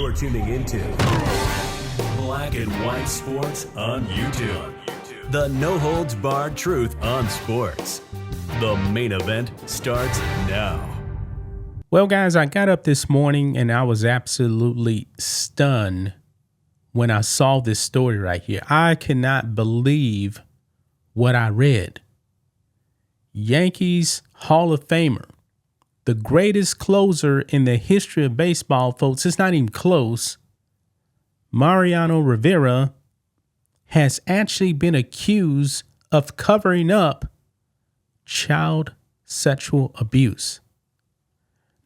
You're tuning into Black and White Sports on YouTube. The no-holds-barred truth on sports. The main event starts now. Well, guys, I got up this morning and I was absolutely stunned when I saw this story right here. I cannot believe what I read. Yankees Hall of Famer, the greatest closer in the history of baseball, folks. It's not even close. Mariano Rivera has actually been accused of covering up child sexual abuse.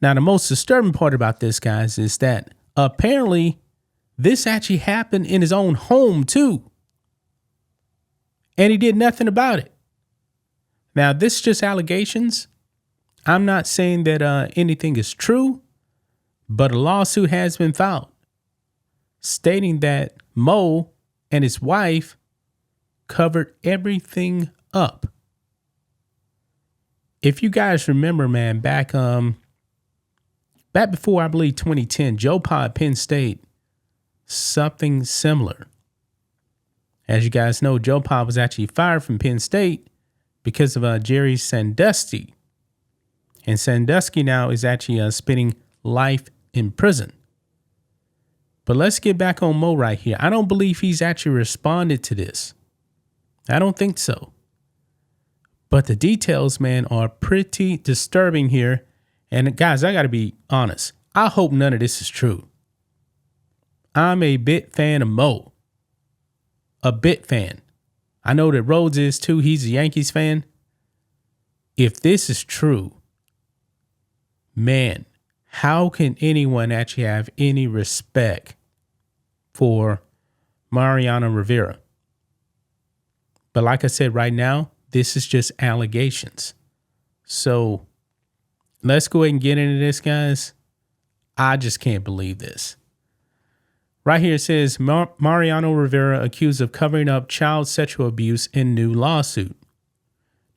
Now, the most disturbing part about this, guys, is that apparently this actually happened in his own home, too. And he did nothing about it. Now, this is just allegations. I'm not saying that anything is true, but a lawsuit has been filed stating that Mo and his wife covered everything up. If you guys remember, man, back before, I believe, 2010, Joe Pa at Penn State, something similar. As you guys know, Joe Pa was actually fired from Penn State because of Jerry Sandusky. And Sandusky now is actually spending life in prison. But let's get back on Mo right here. I don't believe he's actually responded to this. I don't think so. But the details, man, are pretty disturbing here. And guys, I got to be honest. I hope none of this is true. I'm a bit fan of Mo. A bit fan. I know that Rhodes is too. He's a Yankees fan. If this is true, man, how can anyone actually have any respect for Mariano Rivera? But like I said, right now, this is just allegations. So let's go ahead and get into this, guys. I just can't believe this. Right here it says Mariano Rivera accused of covering up child sexual abuse in new lawsuit.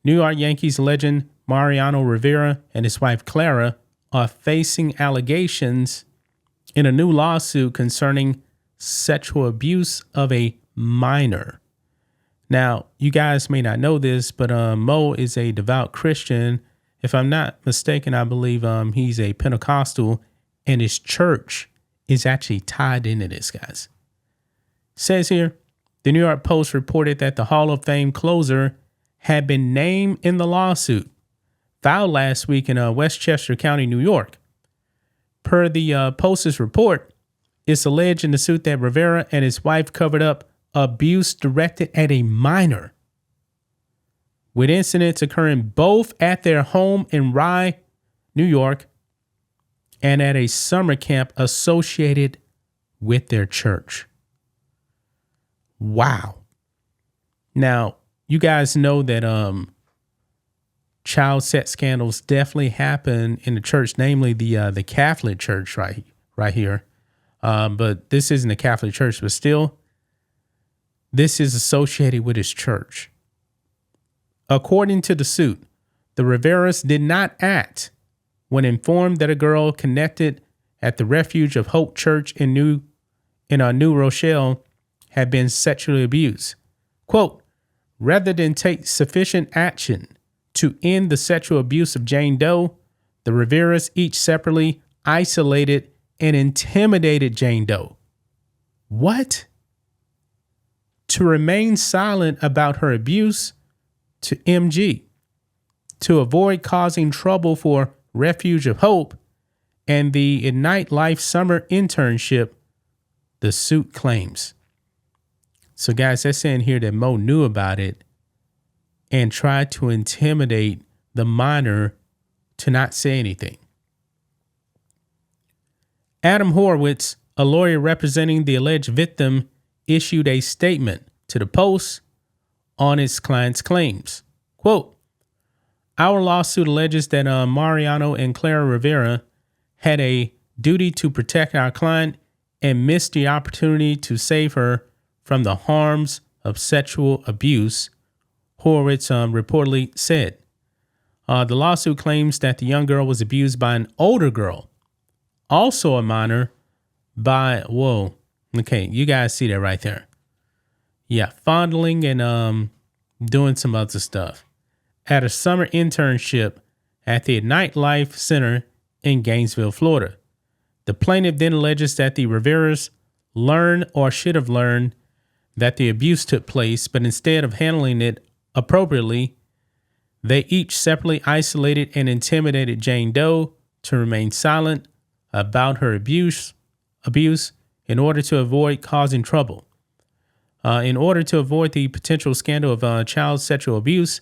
New York Yankees legend Mariano Rivera and his wife Clara are facing allegations in a new lawsuit concerning sexual abuse of a minor. Now, you guys may not know this, but Mo is a devout Christian. If I'm not mistaken, I believe he's a Pentecostal, and his church is actually tied into this, guys. It says here, the New York Post reported that the Hall of Fame closer had been named in the lawsuit filed last week in Westchester County, New York. Per the Post's report, it's alleged in the suit that Rivera and his wife covered up abuse directed at a minor, with incidents occurring both at their home in Rye, New York, and at a summer camp associated with their church. Wow. Now, you guys know that child sex scandals definitely happen in the church, namely the Catholic Church right here. But this isn't a Catholic church, but still, this is associated with his church. According to the suit, the Riveras did not act when informed that a girl connected at the Refuge of Hope Church in New Rochelle had been sexually abused. Quote, rather than take sufficient action to end the sexual abuse of Jane Doe, the Riveras each separately isolated and intimidated Jane Doe. What? To remain silent about her abuse to MG, to avoid causing trouble for Refuge of Hope and the Ignite Life summer internship, the suit claims. So guys, they're saying here that Mo knew about it and tried to intimidate the minor to not say anything. Adam Horowitz, a lawyer representing the alleged victim, issued a statement to the Post on his client's claims. Quote, our lawsuit alleges that Mariano and Clara Rivera had a duty to protect our client and missed the opportunity to save her from the harms of sexual abuse, Horowitz reportedly said. The lawsuit claims that the young girl was abused by an older girl, also a minor, by, whoa, okay, you guys see that right there. Yeah, fondling and doing some other stuff at a summer internship at the Nightlife Center in Gainesville, Florida. The plaintiff then alleges that the Riveras learned or should have learned that the abuse took place, but instead of handling it appropriately, they each separately isolated and intimidated Jane Doe to remain silent about her abuse in order to avoid causing trouble. In order to avoid the potential scandal of child sexual abuse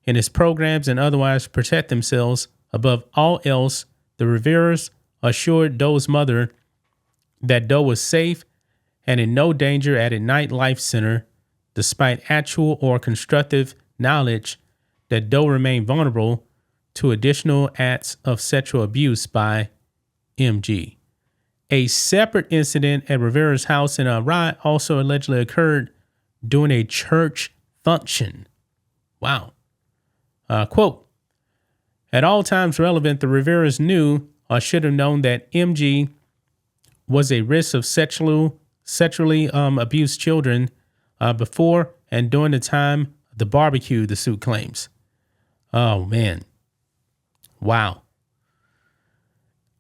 in its programs and otherwise protect themselves above all else, the Riveras assured Doe's mother that Doe was safe and in no danger at a nightlife center, despite actual or constructive knowledge that Doe remained vulnerable to additional acts of sexual abuse by MG. A separate incident at Rivera's house in Rye also allegedly occurred during a church function. Wow. Quote, at all times relevant, the Riveras knew or should have known that MG was a risk of sexually abused children before and during the time of the barbecue, the suit claims. Oh, man. Wow.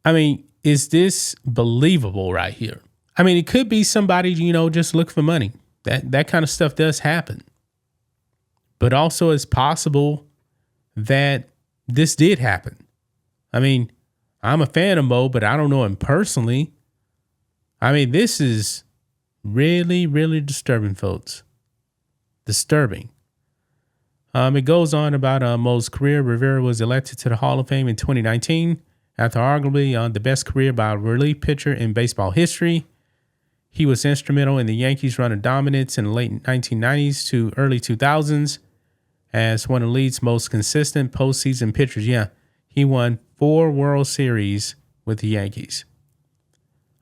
I mean, is this believable right here? I mean, it could be somebody, just looking for money. That kind of stuff does happen. But also it's possible that this did happen. I mean, I'm a fan of Mo, but I don't know him personally. I mean, this is really, really disturbing, folks. Disturbing. It goes on about Mo's career. Rivera was elected to the Hall of Fame in 2019 after arguably the best career by a relief pitcher in baseball history. He was instrumental in the Yankees' run of dominance in the late 1990s to early 2000s as one of the league's most consistent postseason pitchers. Yeah, he won 4 World Series with the Yankees.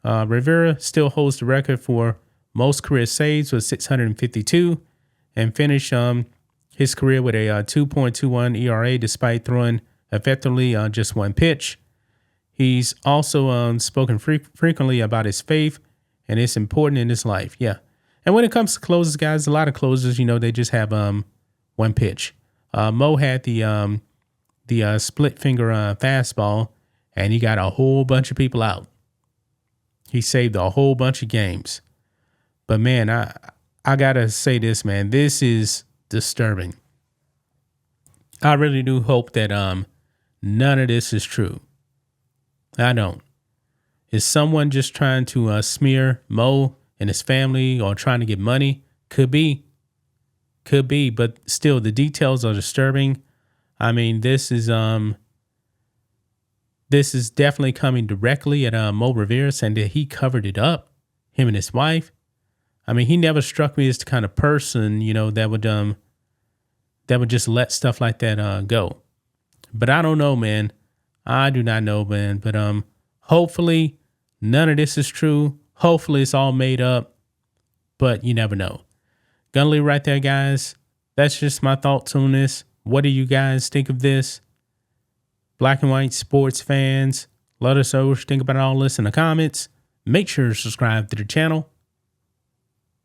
Rivera still holds the record for most career saves with 652 and finished his career with a 2.21 ERA despite throwing effectively just one pitch. He's also spoken frequently about his faith, and it's important in his life. Yeah. And when it comes to closers, guys, a lot of closers, they just have one pitch. Mo had the split finger fastball, and he got a whole bunch of people out. He saved a whole bunch of games. But, man, I got to say this, man. This is disturbing. I really do hope that none of this is true. I don't. Is someone just trying to smear Mo and his family or trying to get money? Could be. But still, the details are disturbing. I mean, this is definitely coming directly at Mo Rivera, saying that he covered it up, him and his wife. I mean, he never struck me as the kind of person, that would just let stuff like that go. But I don't know, man. I do not know, man. But hopefully none of this is true. Hopefully it's all made up. But you never know. Gonna leave right there, guys. That's just my thoughts on this. What do you guys think of this? Black and white sports fans, let us know what you think about all this in the comments. Make sure to subscribe to the channel.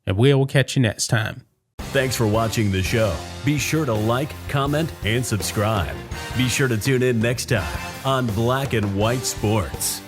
And we will catch you next time. Thanks for watching the show. Be sure to like, comment, and subscribe. Be sure to tune in next time on Black and White Sports.